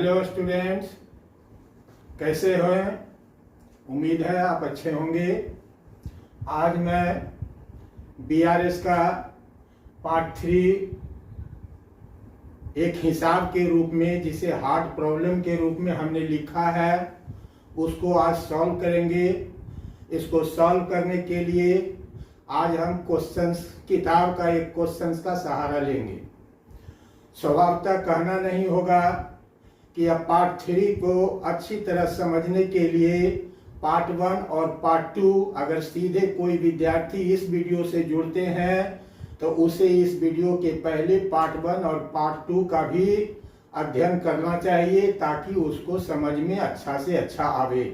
Hello students, कैसे हो? उम्मीद है आप अच्छे होंगे। आज मैं बीआरएस का पार्ट 3 एक हिसाब के रूप में, जिसे हार्ट प्रॉब्लम के रूप में हमने लिखा है, उसको आज सॉल्व करेंगे। इसको सॉल्व करने के लिए आज हम क्वेश्चंस, किताब का एक क्वेश्चंस का सहारा लेंगे। स्वभावतः कहना नहीं होगा कि अब पार्ट 3 को अच्छी तरह समझने के लिए पार्ट 1 और पार्ट 2, अगर सीधे कोई विद्यार्थी इस वीडियो से जुड़ते हैं तो उसे इस वीडियो के पहले पार्ट 1 और पार्ट 2 का भी अध्ययन करना चाहिए, ताकि उसको समझ में अच्छा से अच्छा आवे।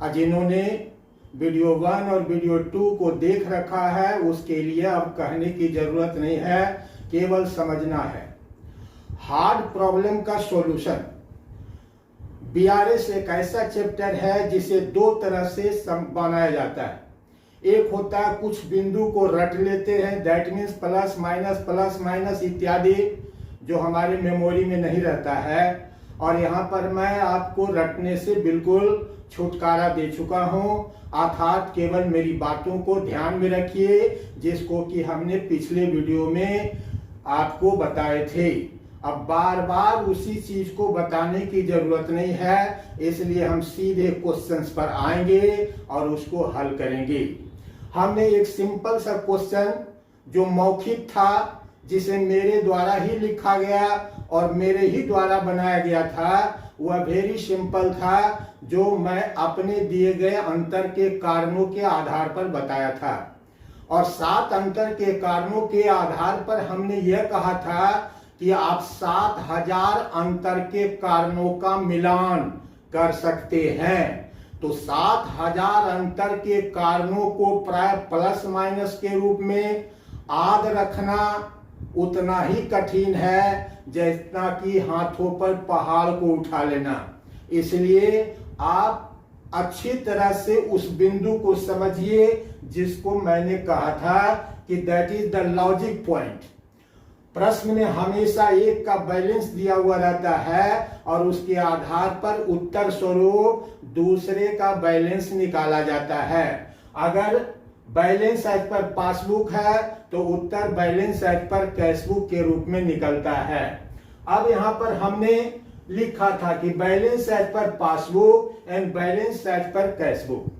और जिन्होंने वीडियो 1 और वीडियो 2 को देख रखा है, उसके लिए अब कहने की जरूरत नहीं है, केवल समझना है। हार्ट प्रॉब्लम का सॉल्यूशन। बीआरएस एक ऐसा चैप्टर है जिसे दो तरह से बनाया जाता है। एक होता है कुछ बिंदु को रट लेते हैं, दैट मीन्स प्लस माइनस इत्यादि, जो हमारे मेमोरी में नहीं रहता है। और यहाँ पर मैं आपको रटने से बिल्कुल छुटकारा दे चुका हूँ, अर्थात केवल मेरी बातों को ध्यान में रखिए, जिसको कि हमने पिछले वीडियो में आपको बताए थे। अब बार बार उसी चीज को बताने की जरूरत नहीं है, इसलिए हम सीधे क्वेश्चंस पर आएंगे और उसको हल करेंगे। हमने एक सिंपल सा क्वेश्चन जो मौखिक था, जिसे मेरे द्वारा ही लिखा गया और मेरे ही द्वारा बनाया गया था, वह वेरी सिंपल था, जो मैं अपने दिए गए अंतर के कारणों के आधार पर बताया था। और 7 अंतर के कारणों के आधार पर हमने यह कहा था कि आप 7000 अंतर के कारणों का मिलान कर सकते हैं। तो 7000 अंतर के कारणों को प्राय प्लस माइनस के रूप में याद रखना उतना ही कठिन है जितना कि हाथों पर पहाड़ को उठा लेना। इसलिए आप अच्छी तरह से उस बिंदु को समझिए जिसको मैंने कहा था कि that is the logic point. प्रश्न में हमेशा एक का बैलेंस दिया हुआ रहता है और उसके आधार पर उत्तर स्वरूप दूसरे का बैलेंस निकाला जाता है। अगर बैलेंस एज पर पासबुक है तो उत्तर बैलेंस एज पर कैशबुक के रूप में निकलता है। अब यहाँ पर हमने लिखा था कि balance as per passbook and balance as per cashbook.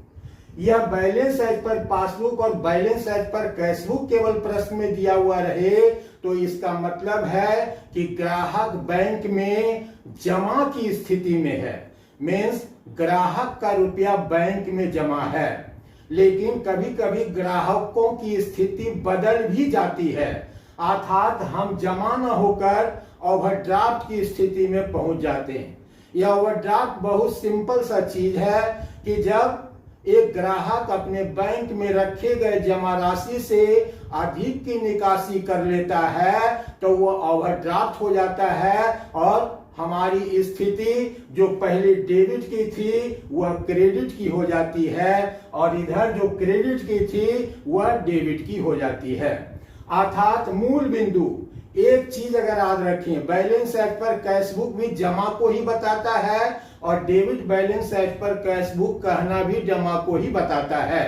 यह बैलेंस एज पर पासबुक और बैलेंस एज पर कैशबुक केवल प्रश्न में दिया हुआ रहे तो इसका मतलब है कि ग्राहक बैंक में जमा की स्थिति में है, मीन्स ग्राहक का रुपया बैंक में जमा है। लेकिन कभी कभी ग्राहकों की स्थिति बदल भी जाती है, अर्थात हम जमा न होकर ओवरड्राफ्ट की स्थिति में पहुंच जाते हैं। यह ओवरड्राफ्ट बहुत सिंपल सा चीज है कि जब एक ग्राहक अपने बैंक में रखे गए जमा राशि से अधिक की निकासी कर लेता है तो वह ओवरड्राफ्ट हो जाता है और हमारी स्थिति जो पहले डेबिट की थी वह क्रेडिट की हो जाती है, और इधर जो क्रेडिट की थी वह डेबिट की हो जाती है। अर्थात मूल बिंदु एक चीज अगर याद रखें, बैलेंस एज पर कैशबुक भी जमा को ही बताता है और debit balance as per cashbook कहना भी जमा को ही बताता है।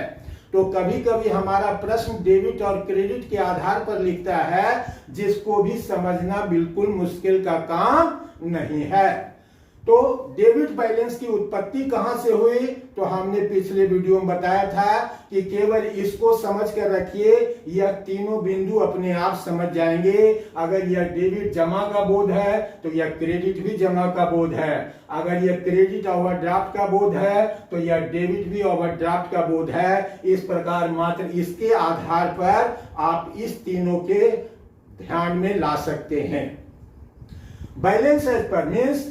तो कभी कभी हमारा प्रश्न डेबिट और क्रेडिट के आधार पर लिखता है, जिसको भी समझना बिल्कुल मुश्किल का काम नहीं है। तो डेबिट बैलेंस की उत्पत्ति कहां से हुई, तो हमने पिछले वीडियो में बताया था कि केवल इसको समझ कर रखिए, यह तीनों बिंदु अपने आप समझ जाएंगे। अगर यह डेबिट जमा का बोध है तो यह क्रेडिट भी जमा का बोध है, अगर यह क्रेडिट ओवरड्राफ्ट का बोध है तो यह डेबिट भी ओवरड्राफ्ट का बोध है। इस प्रकार मात्र इसके आधार पर आप इस तीनों के ध्यान में ला सकते हैं। Balance as per means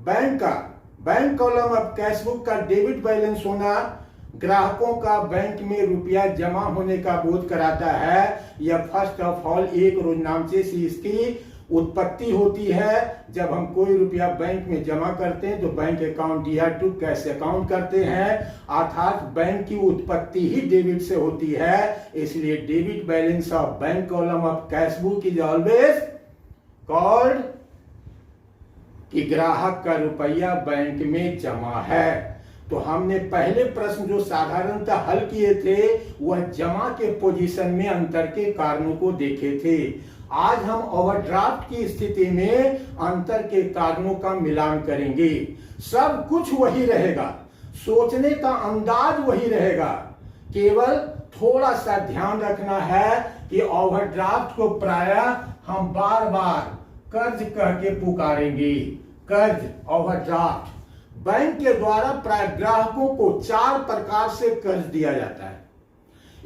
bank column of cashbook का डेबिट बैलेंस होना ग्राहकों का बैंक में रुपया जमा होने का बोध कराता है। यह फर्स्ट ऑफ ऑल एक रोजनामचे से इसकी उत्पत्ति होती है। जब हम कोई रुपया बैंक में जमा करते हैं तो बैंक अकाउंट या टू कैश अकाउंट करते हैं, अर्थात बैंक की उत्पत्ति ही डेबिट से होती है। इसलिए debit balance of bank column of cashbook is always called कि ग्राहक का रुपया बैंक में जमा है। तो हमने पहले प्रश्न जो साधारणतः हल किए थे वह जमा के पोजीशन में अंतर के कारणों को देखे थे। आज हम ओवरड्राफ्ट की स्थिति में अंतर के कारणों का मिलान करेंगे। सब कुछ वही रहेगा, सोचने का अंदाज वही रहेगा, केवल थोड़ा सा ध्यान रखना है कि ओवरड्राफ्ट को प्रायः हम बार बार कर्ज कह के पुकारेंगे। कर्ज, ओवरड्राफ्ट। बैंक के द्वारा प्राय ग्राहकों को 4 प्रकार से कर्ज दिया जाता है।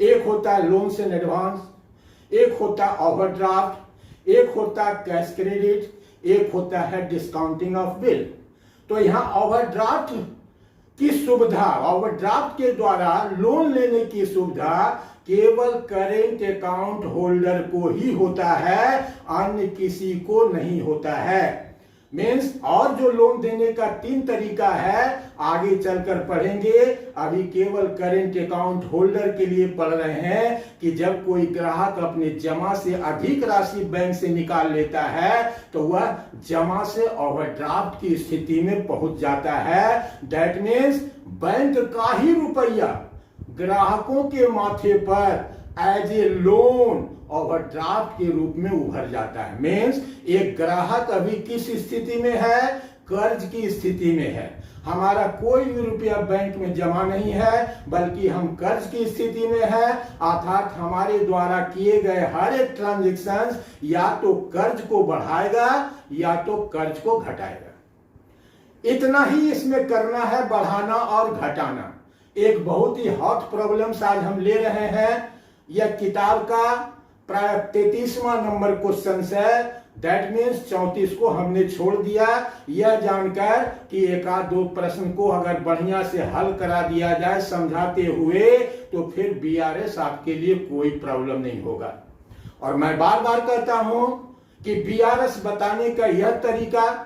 एक होता है लोन्स इन एडवांस, एक होता है ओवरड्राफ्ट, एक होता है कैश क्रेडिट, एक होता है डिस्काउंटिंग ऑफ बिल। तो यहां ओवरड्राफ्ट की सुविधा, ओवरड्राफ्ट के द्वारा लोन लेने की सुविधा केवल करेंट अकाउंट होल्डर को ही होता है, अन्य किसी को नहीं होता है। मीन्स और जो लोन देने का 3 तरीका है आगे चलकर पढ़ेंगे। अभी केवल करेंट अकाउंट होल्डर के लिए पढ़ रहे हैं कि जब कोई ग्राहक अपने जमा से अधिक राशि बैंक से निकाल लेता है तो वह जमा से ओवरड्राफ्ट की स्थिति में पहुंच जाता है। दैट मीन्स बैंक का ही रुपया ग्राहकों के माथे पर एज ए लोन ओवरड्राफ्ट के रूप में उभर जाता है। मीन्स एक ग्राहक अभी किस स्थिति में है? कर्ज की स्थिति में है। हमारा कोई भी रुपया बैंक में जमा नहीं है, बल्कि हम कर्ज की स्थिति में है। अर्थात हमारे द्वारा किए गए हर एक ट्रांजेक्शन या तो कर्ज को बढ़ाएगा या तो कर्ज को घटाएगा। इतना ही इसमें करना है, बढ़ाना और घटाना। एक बहुत ही हॉट प्रॉब्लम आज हम ले रहे हैं। यह किताब का प्राय 33वां नंबर क्वेश्चन है। दैट मीन्स 34 को हमने छोड़ दिया, यह जानकर कि 1-2 प्रश्न को अगर बढ़िया से हल करा दिया जाए समझाते हुए तो फिर बीआरएस आपके लिए कोई प्रॉब्लम नहीं होगा। और मैं बार बार कहता हूं कि बीआरएस बताने का यह तरीका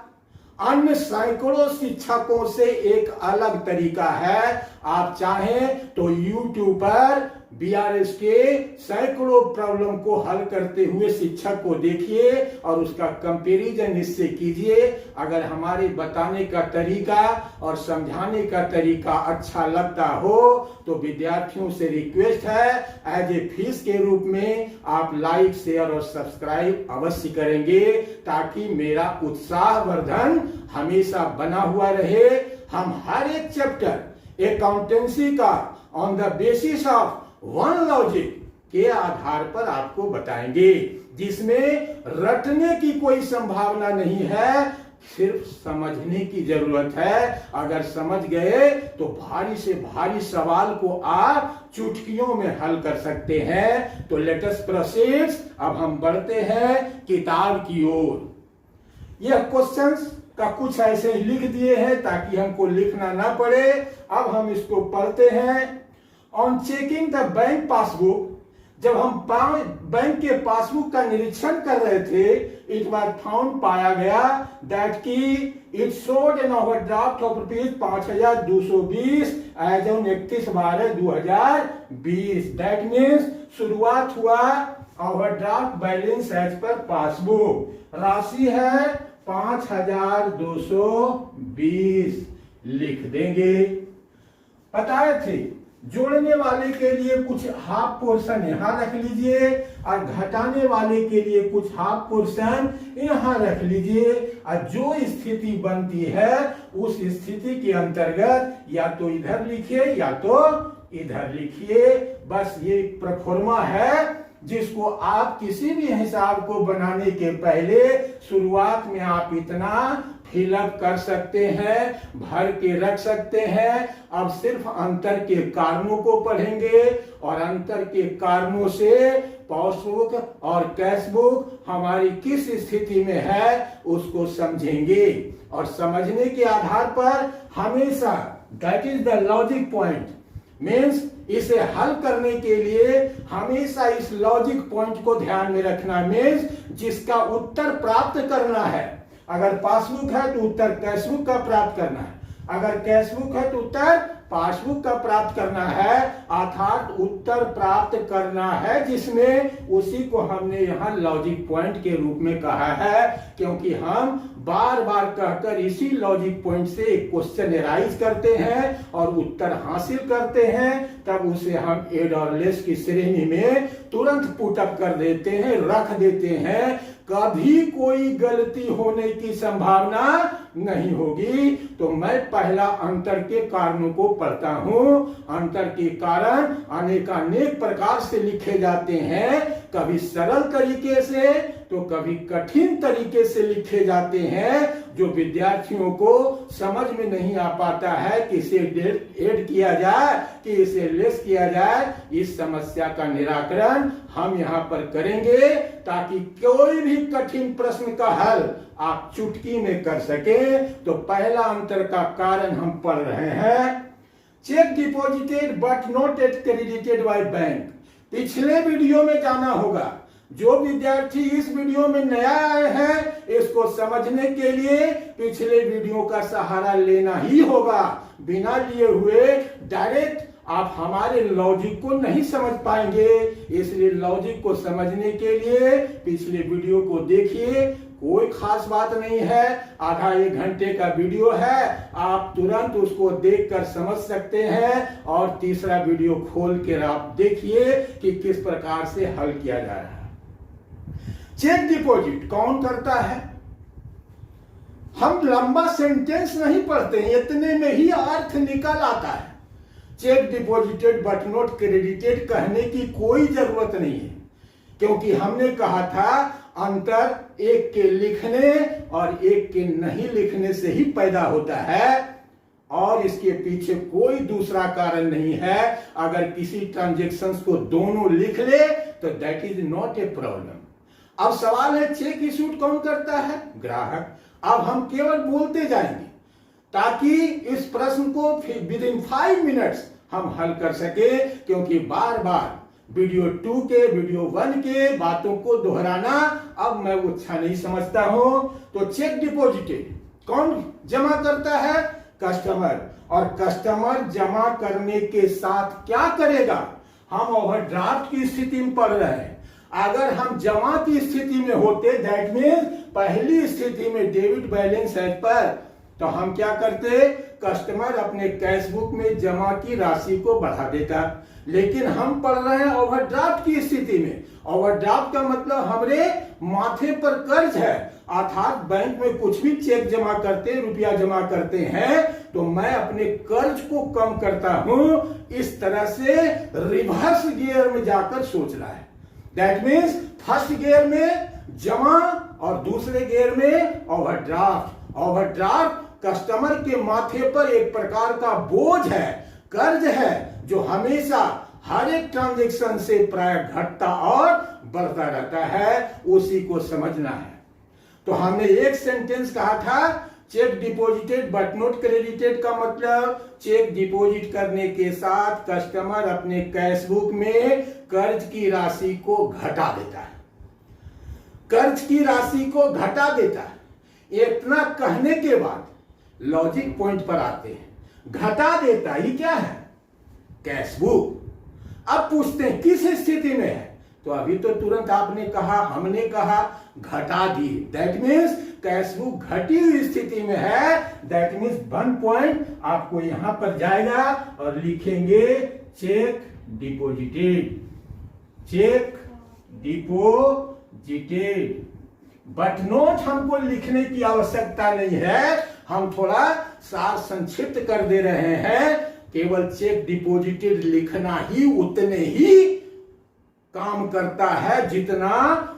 अन्य सैकड़ों शिक्षकों से एक अलग तरीका है। आप चाहें तो YouTube पर बीआरएस के सैकड़ों प्रॉब्लम को हल करते हुए शिक्षक को देखिए और उसका कंपैरिजन इससे कीजिए। अगर हमारे बताने का तरीका और समझाने का तरीका अच्छा लगता हो तो विद्यार्थियों से रिक्वेस्ट है एज ए फीस के रूप में आप लाइक, शेयर और सब्सक्राइब अवश्य करेंगे ताकि मेरा उत्साहवर्धन हमेशा बना हुआ रहे। हम हर एक चैप्टर अकाउंटेंसी का on the basis of one logic के आधार पर आपको बताएंगे, जिसमें रटने की कोई संभावना नहीं है, सिर्फ समझने की जरूरत है। अगर समझ गए तो भारी से भारी सवाल को आप चुटकियों में हल कर सकते हैं। तो लेट अस प्रोसीड। अब हम बढ़ते हैं किताब की ओर। यह क्वेश्चंस का कुछ ऐसे ही लिख दिए हैं ताकि हमको लिखना ना पड़े। अब हम इसको पढ़ते हैं। On checking the bank passbook, जब हम बैंक के पासबुक का निरीक्षण कर रहे थे, इट वाज फाउंड, पाया गया दैट की it showed an overdraft of ₹5220 as on 31/12/2020। That means शुरुआत हुआ overdraft balance as per passbook, राशि है 5220 लिख देंगे। बताए थे जोड़ने वाले के लिए कुछ हाफ पोर्शन यहां रख लीजिए और घटाने वाले के लिए कुछ हाफ पोर्शन यहां रख लीजिए। और जो स्थिति बनती है उस स्थिति के अंतर्गत या तो इधर लिखिए या तो इधर लिखिए। बस ये प्रोफॉर्मा है जिसको आप किसी भी हिसाब को बनाने के पहले शुरुआत में आप इतना फिलअप कर सकते हैं, भर के रख सकते हैं। अब सिर्फ अंतर के कारणों को पढ़ेंगे और अंतर के कारणों से पासबुक और कैशबुक हमारी किस स्थिति में है उसको समझेंगे। और समझने के आधार पर हमेशा, that is the logic point, means इसे हल करने के लिए हमेशा इस लॉजिक पॉइंट को ध्यान में रखना। मीन्स जिसका उत्तर प्राप्त करना है, अगर पासबुक है तो उत्तर कैशबुक का प्राप्त करना है, अगर कैशबुक है तो उत्तर पासबुक का प्राप्त करना है अर्थात उत्तर प्राप्त करना है, जिसमें उसी को हमने यहाँ लॉजिक पॉइंट के रूप में कहा है, क्योंकि हम बार बार कहकर इसी लॉजिक पॉइंट से एक क्वेश्चन एराइज करते हैं और उत्तर हासिल करते हैं, तब उसे हम एड और लेस की श्रेणी में तुरंत पुटअप कर देते हैं, रख देते हैं। कभी कोई गलती होने की संभावना नहीं होगी। तो मैं पहला अंतर के कारणों को पढ़ता हूं। अंतर के कारण अनेकानेक प्रकार से लिखे जाते हैं, कभी सरल तरीके से तो कभी कठिन तरीके से लिखे जाते हैं, जो विद्यार्थियों को समझ में नहीं आ पाता है कि इसे ऐड किया जाए कि इसे लेस किया जाए। इस समस्या का निराकरण हम यहाँ पर करेंगे ताकि कोई भी कठिन प्रश्न का हल आप चुटकी में कर सके। तो पहला अंतर का कारण हम पढ़ रहे हैं, check deposited but not at credited by bank. पिछले वीडियो में जाना होगा। जो विद्यार्थी इस वीडियो में नया आए हैं, इसको समझने के लिए पिछले वीडियो का सहारा लेना ही होगा। बिना लिए हुए डायरेक्ट आप हमारे लॉजिक को नहीं समझ पाएंगे। इसलिए लॉजिक को समझने के लिए पिछले वीडियो को देखिए। कोई खास बात नहीं है, आधा एक घंटे का वीडियो है, आप तुरंत उसको देखकर समझ सकते हैं। और तीसरा वीडियो खोल कर आप देखिए कि किस प्रकार से हल किया जा रहा है। चेक डिपॉजिट कौन करता है? हम लंबा सेंटेंस नहीं पढ़ते हैं, इतने में ही अर्थ निकल आता है। Check deposited but not credited कहने की कोई जरूरत नहीं है, क्योंकि हमने कहा था अंतर एक के लिखने और एक के नहीं लिखने से ही पैदा होता है, और इसके पीछे कोई दूसरा कारण नहीं है। अगर किसी ट्रांजेक्शन्स को दोनों लिख ले तो that is not a problem. अब सवाल है, चेक इशूड कौन करता है? ग्राहक। अब हम केवल बोलते जाएंगे ताकि इस प्रश्न को विद इन 5 मिनट्स हम हल कर सके, क्योंकि बार बार वीडियो 2 के वीडियो 1 के बातों को दोहराना अब मैं अच्छा नहीं समझता हूं। तो चेक डिपॉजिटेड कौन जमा करता है? कस्टमर। और कस्टमर जमा करने के साथ क्या करेगा? हम ओवरड्राफ्ट की स्थिति में पड़ रहे हैं। अगर हम जमा की स्थिति में होते, दैट मीन्स पहली स्थिति में डेबिट बैलेंस एज पर, तो हम क्या करते? कस्टमर अपने कैश बुक में जमा की राशि को बढ़ा देता। लेकिन हम पढ़ रहे हैं ओवरड्राफ्ट की स्थिति में। ओवरड्राफ्ट का मतलब हमरे माथे पर कर्ज है, अर्थात बैंक में कुछ भी चेक जमा करते, रुपया जमा करते हैं, तो मैं अपने कर्ज को कम करता हूं। इस तरह से रिवर्स गियर में जाकर सोच रहा है। दैट मीन्स फर्स्ट गियर में जमा और दूसरे गियर में ओवरड्राफ्ट। ओवरड्राफ्ट कस्टमर के माथे पर एक प्रकार का बोझ है, कर्ज है, जो हमेशा हर एक ट्रांजैक्शन से प्राय घटता और बढ़ता रहता है। उसी को समझना है। तो हमने एक सेंटेंस कहा था, check deposited but not credited का मतलब चेक डिपॉजिट करने के साथ कस्टमर अपने कैश बुक में कर्ज की राशि को घटा देता है। कर्ज की राशि को घटा देता है। इतना कहने के बाद लॉजिक पॉइंट पर आते हैं। घटा देता ही क्या है? Cash book. अब पूछते हैं किस स्थिति में है? तो अभी तो तुरंत आपने कहा, हमने कहा घटा दी। दैट मीन्स कैश बुक घटी हुई स्थिति में है। दैट मीन्स 1 पॉइंट आपको यहां पर जाएगा और लिखेंगे check deposited. Check deposited but note हमको लिखने की आवश्यकता नहीं है, हम थोड़ा सार संक्षिप्त कर दे रहे हैं। केवल चेक डिपॉजिटेड लिखना ही उतने ही काम करता है जितना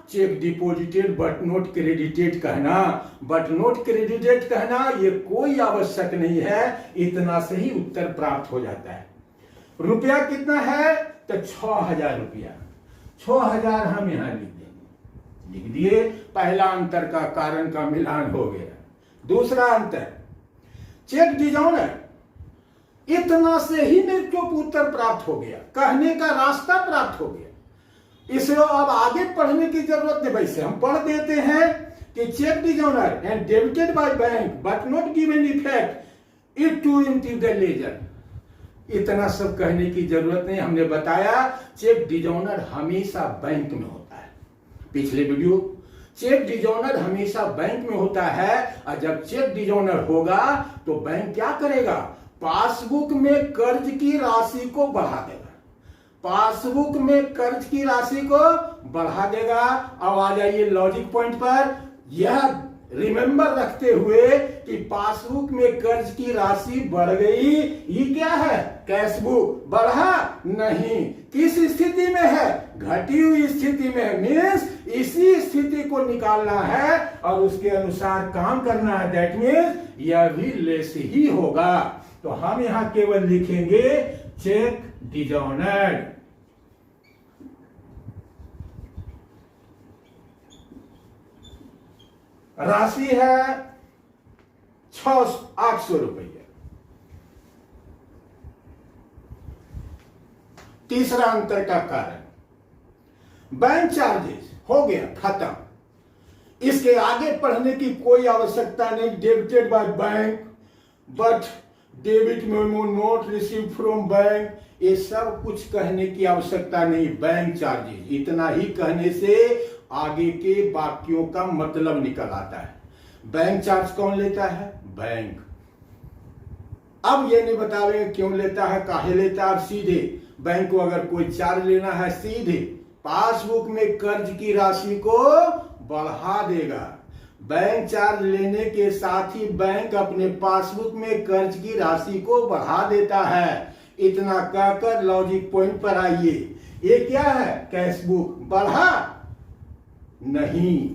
check deposited but not credited कहना। बट नॉट क्रेडिटेड कहना ये कोई आवश्यक नहीं है, इतना से ही उत्तर प्राप्त हो जाता है। रुपया कितना है? तो 6000 रुपया। 6000 हम यहां लिख देंगे। लिख दिए। पहला अंतर का कारण का मिलान हो गया। दूसरा अंतर, चेक डिजॉनर। इतना से ही मेरे को उत्तर प्राप्त हो गया, कहने का रास्ता प्राप्त हो गया। इसलिए अब आगे पढ़ने की जरूरत नहीं। वैसे हम पढ़ देते हैं कि cheque dishonoured and debited by bank but not given effect it to into the ledger. इतना सब कहने की जरूरत नहीं, हमने बताया चेक डिजोनर हमेशा बैंक में होता है। पिछले वीडियो चेक डिजोनर हमेशा बैंक में होता है, और जब चेक डिजोनर होगा तो बैंक क्या करेगा, पासबुक में कर्ज की राशि को बढ़ा देगा, पासबुक में कर्ज की राशि को बढ़ा देगा। अब आ जाइए लॉजिक पॉइंट पर, यह रिमेंबर रखते हुए कि पासबुक में कर्ज की राशि बढ़ गई, ये क्या है, कैश बुक बढ़ा नहीं, किस स्थिति में है, घटी हुई स्थिति में, मीन्स इसी स्थिति को निकालना है और उसके अनुसार काम करना है, दैट मीन्स यह भी लेस ही होगा। तो हम यहां केवल लिखेंगे चेक डिजोनर्ड। राशि है 800 रुपये। तीसरा अंतर का कारण, बैंक चार्जेस हो गया खत्म, इसके आगे पढ़ने की कोई आवश्यकता नहीं। Debited by bank but debit memo note receive from bank, ये सब कुछ कहने की आवश्यकता नहीं। बैंक चार्जेस इतना ही कहने से आगे के वाक्यों का मतलब निकल आता है। बैंक चार्ज कौन लेता है, बैंक। अब ये नहीं बतावेंगे क्यों लेता है, काहे लेता है, सीधे बैंक को अगर कोई चार्ज लेना है सीधे पासबुक में कर्ज की राशि को बढ़ा देगा। बैंक चार्ज लेने के साथ ही बैंक अपने पासबुक में कर्ज की राशि को बढ़ा देता है। इतना कहकर लॉजिक पॉइंट पर आइए, ये क्या है, कैश बुक बढ़ा नहीं,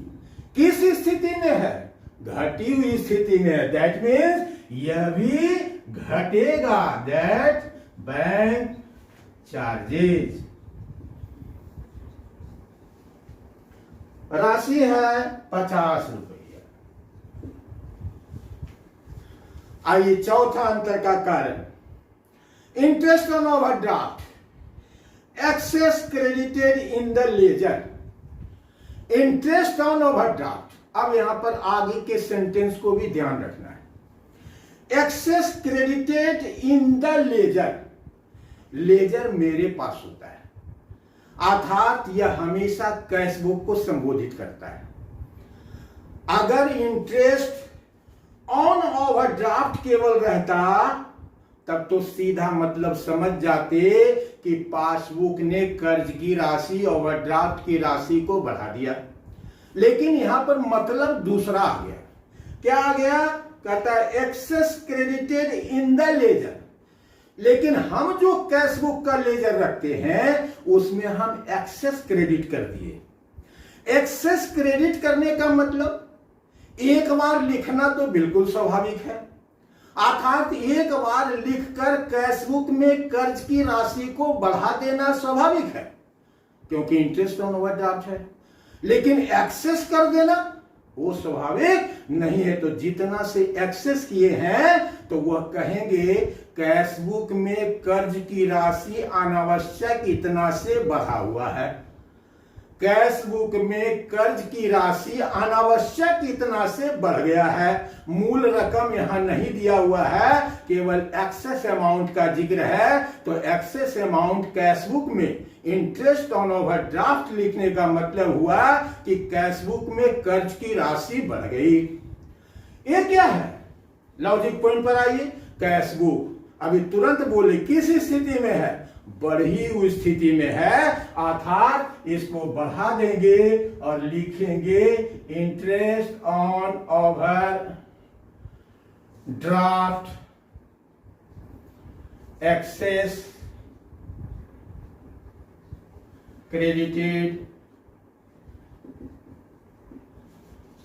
किस स्थिति में है, घटी हुई स्थिति में है, दैट मीन्स यह भी घटेगा, दैट बैंक चार्जेस। राशि है 50 रुपये। आइए चौथा अंतर का कारण, interest on overdraft excess credited in the ledger. Interest on overdraft, अब यहां पर आगे के सेंटेंस को भी ध्यान रखना है। Excess credited in the ledger, ledger मेरे पास होता है, अर्थात यह हमेशा कैश बुक को संबोधित करता है। अगर इंटरेस्ट ऑन ओवरड्राफ्ट केवल रहता तब तो सीधा मतलब समझ जाते कि पासबुक ने कर्ज की राशि ओवरड्राफ्ट की राशि को बढ़ा दिया, लेकिन यहां पर मतलब दूसरा आ गया। क्या आ गया, कहता है excess credited in the ledger, लेकिन हम जो कैश बुक का लेजर रखते हैं उसमें हम एक्सेस क्रेडिट कर दिए। एक्सेस क्रेडिट करने का मतलब एक बार लिखना तो बिल्कुल स्वाभाविक है, अर्थात एक बार लिखकर कैश बुक में कर्ज की राशि को बढ़ा देना स्वाभाविक है क्योंकि इंटरेस्ट ऑन ओवरड्राफ्ट है, लेकिन एक्सेस कर देना वो स्वाभाविक नहीं है। तो जितना से एक्सेस किए हैं तो वह कहेंगे कैश बुक में कर्ज की राशि अनावश्यक इतना से बढ़ा हुआ है, कैश बुक में कर्ज की राशि अनावश्यक इतना से बढ़ गया है। मूल रकम यहां नहीं दिया हुआ है, केवल एक्सेस अमाउंट का जिक्र है। तो एक्सेस अमाउंट कैश बुक में इंटरेस्ट ऑन ओवरड्राफ्ट लिखने का मतलब हुआ कि कैश बुक में कर्ज की राशि बढ़ गई। ये क्या है, लॉजिक पॉइंट पर आइए। कैश बुक अभी तुरंत बोले किस स्थिति में है, बढ़ी हुई स्थिति में है, अर्थात इसको बढ़ा देंगे और लिखेंगे interest on overdraft excess credited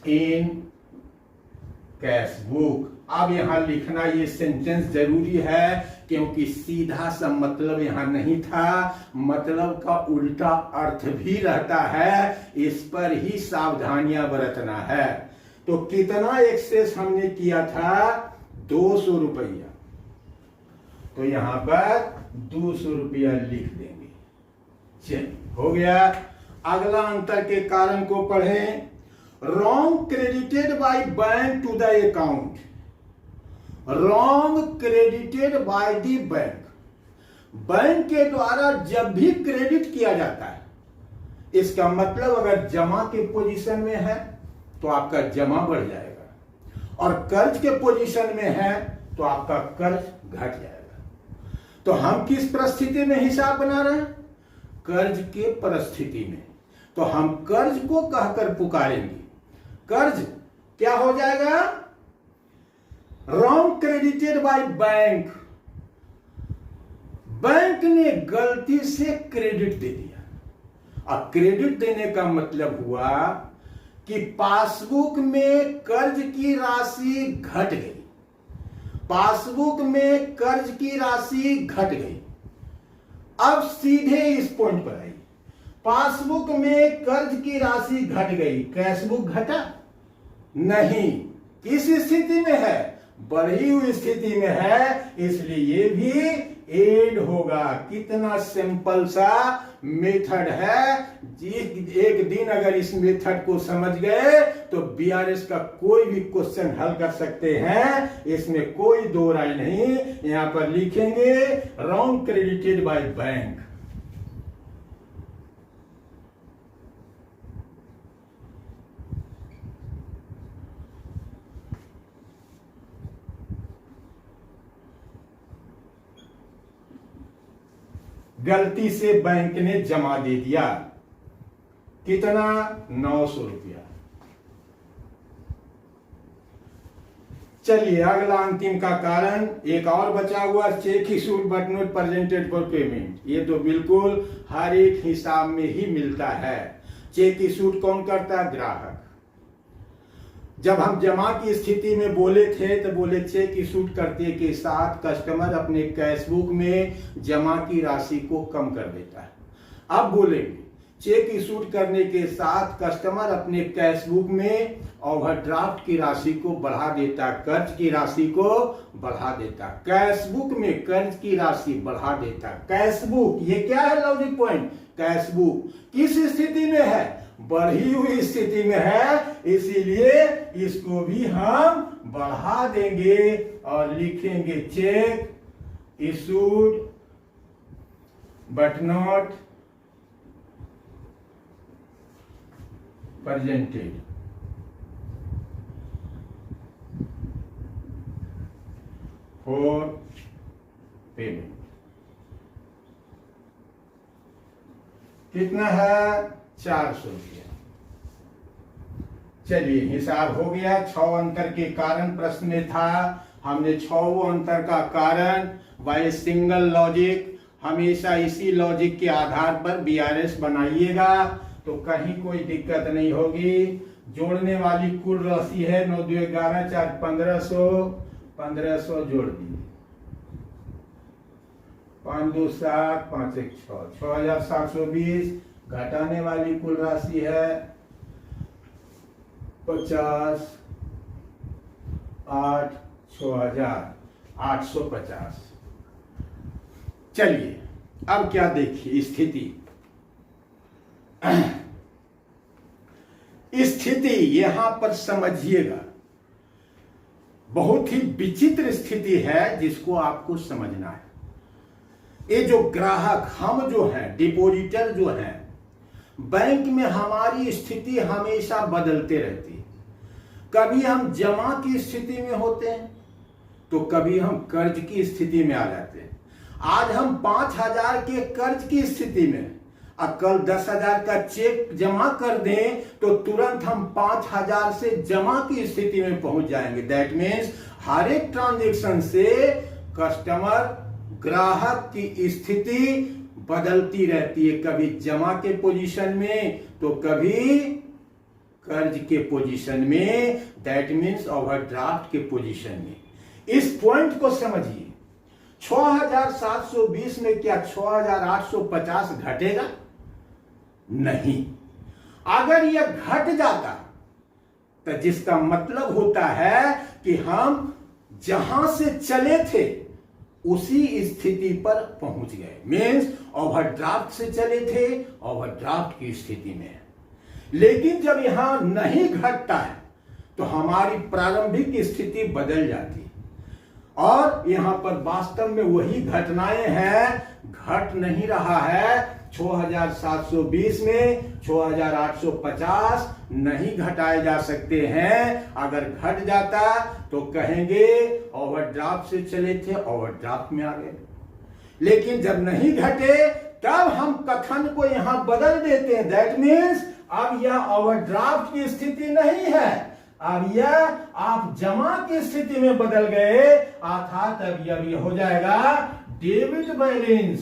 in cash book. अब यहां लिखना ये सेंटेंस जरूरी है क्योंकि सीधा सा मतलब यहां नहीं था, मतलब का उल्टा अर्थ भी रहता है, इस पर ही सावधानियां बरतना है। तो कितना एक्सेस हमने किया था, 200 रुपया, तो यहां पर 200 रुपया लिख देंगे। चलिए हो गया। अगला अंतर के कारण को पढ़ें। Wrong credited by bank to the account, wrong credited by the bank. Bank के द्वारा जब भी क्रेडिट किया जाता है, इसका मतलब अगर जमा के पोजीशन में है तो आपका जमा बढ़ जाएगा और कर्ज के पोजीशन में है तो आपका कर्ज घट जाएगा। तो हम किस परिस्थिति में हिसाब बना रहे हैं? कर्ज के परिस्थिति में। तो हम कर्ज को कहकर पुकारेंगे। कर्ज क्या हो जाएगा? Wrong credited by bank. Bank ने गलती से क्रेडिट दे दिया। अब क्रेडिट देने का मतलब हुआ कि पासबुक में कर्ज की राशि घट गई। पासबुक में कर्ज की राशि घट गई। अब सीधे इस पॉइंट पर आई। पासबुक में कर्ज की राशि घट गई, कैशबुक घटा नहीं। किस स्थिति में है? बढ़ी हुई स्थिति में है, इसलिए ये भी एड होगा। कितना सिंपल सा मेथड है। एक दिन अगर इस मेथड को समझ गए तो बीआरएस का कोई भी क्वेश्चन हल कर सकते हैं, इसमें कोई दो राय नहीं। यहां पर लिखेंगे रॉन्ग क्रेडिटेड बाय बैंक। गलती से बैंक ने जमा दे दिया। कितना? 900 रुपया। चलिए अगला अंतिम का कारण एक और बचा हुआ, check issued but not presented for payment. ये तो बिल्कुल हर एक हिसाब में ही मिलता है। चेक इशूड कौन करता है? ग्राहक। जब हम जमा की स्थिति में बोले थे तो बोले चेक इशूड करते के साथ कस्टमर अपने कैशबुक में जमा की राशि को कम कर देता है। अब बोलेंगे चेक इशूड करने के साथ कस्टमर अपने कैशबुक में ओवरड्राफ्ट की राशि को बढ़ा देता, कर्ज की राशि को बढ़ा देता, कैशबुक में कर्ज की राशि बढ़ा देता। कैशबुक ये क्या है? Logic point. कैशबुक किस स्थिति में है? बढ़ी हुई स्थिति में है, इसीलिए इसको भी हम बढ़ा देंगे और लिखेंगे check issued but not presented for payment. कितना है? 400 रुपया। चलिए हिसाब हो गया। 6 अंतर के कारण प्रश्न में था। हमने 6 अंतर का कारण बाय सिंगल लॉजिक, हमेशा इसी लॉजिक के आधार पर बीआरएस बनाइएगा तो कहीं कोई दिक्कत नहीं होगी। जोड़ने वाली कुल राशि है 9 2 11 4 1500। 1500 जोड़ दिए, 5 2 7 5 1 6 6720। घटाने वाली कुल राशि है 50 8 6850। चलिए अब क्या देखिए स्थिति। स्थिति यहां पर समझिएगा, बहुत ही विचित्र स्थिति है जिसको आपको समझना है। ये जो ग्राहक हम जो हैं, डिपॉजिटर जो हैं, बैंक में हमारी स्थिति हमेशा बदलते रहती है। कभी हम जमा की स्थिति में होते हैं तो कभी हम कर्ज की स्थिति में आ जाते हैं। आज हम 5000 के कर्ज की स्थिति में, अब कल 10,000 का चेक जमा कर दें तो तुरंत हम 5000 से जमा की स्थिति में पहुंच जाएंगे। दैट मीन्स हर एक ट्रांजेक्शन से कस्टमर ग्राहक की स्थिति बदलती रहती है, कभी जमा के पोजीशन में तो कभी कर्ज के पोजीशन में, दैट मीन्स ओवरड्राफ्ट के पोजीशन में। इस पॉइंट को समझिए। 6720 में क्या 6850 घटेगा? नहीं। अगर यह घट जाता तो जिसका मतलब होता है कि हम जहां से चले थे उसी स्थिति पर पहुंच गए। मीन्स ओवरड्राफ्ट से चले थे, ओवरड्राफ्ट की स्थिति में। लेकिन जब यहां नहीं घटता है तो हमारी प्रारंभिक स्थिति बदल जाती है और यहां पर वास्तव में वही घटनाएं हैं। घट नहीं रहा है। 6720 में 6850 नहीं घटाए जा सकते हैं। अगर घट जाता तो कहेंगे ओवरड्राफ्ट से चले थे, ओवरड्राफ्ट में आ गए। लेकिन जब नहीं घटे तब हम कथन को यहां बदल देते हैं। दैट मीन्स अब यह ओवरड्राफ्ट की स्थिति नहीं है, अब यह आप जमा की स्थिति में बदल गए, अर्थात अब यह हो जाएगा debit balance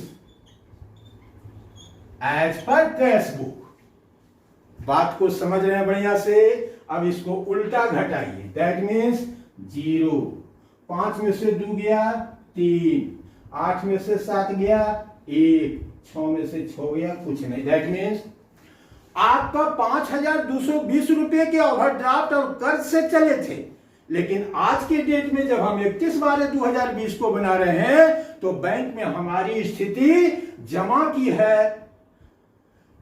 as per cash book. बात को समझ रहे हैं बढ़िया से। अब इसको उल्टा घटाइए। दैट मीन्स 0, 5 में से 2 गया 3, 8 में से 7 गया 1, 6 में से 6 गया कुछ नहीं। दैट मीन्स आपका 5220 रुपए के ओवरड्राफ्ट और कर्ज से चले थे, लेकिन आज के डेट में जब हम 31/12/2020 को बना रहे हैं तो बैंक में हमारी स्थिति जमा की है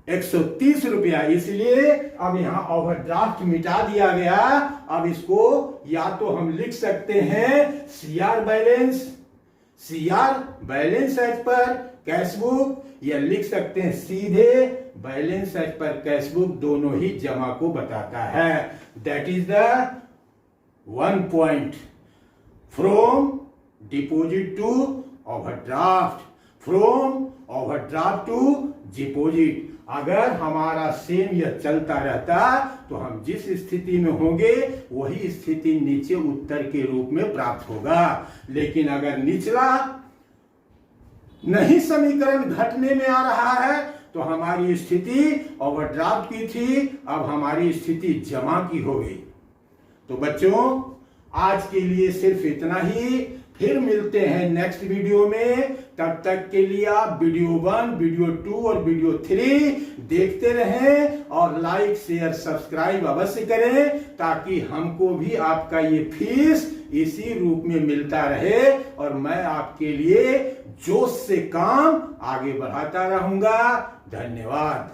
130 रुपया, इसलिए अब यहां ओवरड्राफ्ट मिटा दिया गया। अब इसको या तो हम लिख सकते हैं CR balance as per cash book, या लिख सकते हैं सीधे balance as per cash book. दोनों ही जमा को बताता है। That is the 1 point from deposit to overdraft, from overdraft to deposit. अगर हमारा सेम यह चलता रहता तो हम जिस स्थिति में होंगे वही स्थिति नीचे उत्तर के रूप में प्राप्त होगा। लेकिन अगर निचला नहीं समीकरण घटने में आ रहा है तो हमारी स्थिति ओवरड्राफ्ट की थी, अब हमारी स्थिति जमा की हो गई। तो बच्चों आज के लिए सिर्फ इतना ही। फिर मिलते हैं नेक्स्ट वीडियो में। तब तक के लिए आप वीडियो 1, वीडियो 2 और वीडियो 3 देखते रहें और लाइक शेयर सब्सक्राइब अवश्य करें, ताकि हमको भी आपका ये फीस इसी रूप में मिलता रहे और मैं आपके लिए जोश से काम आगे बढ़ाता रहूंगा। धन्यवाद।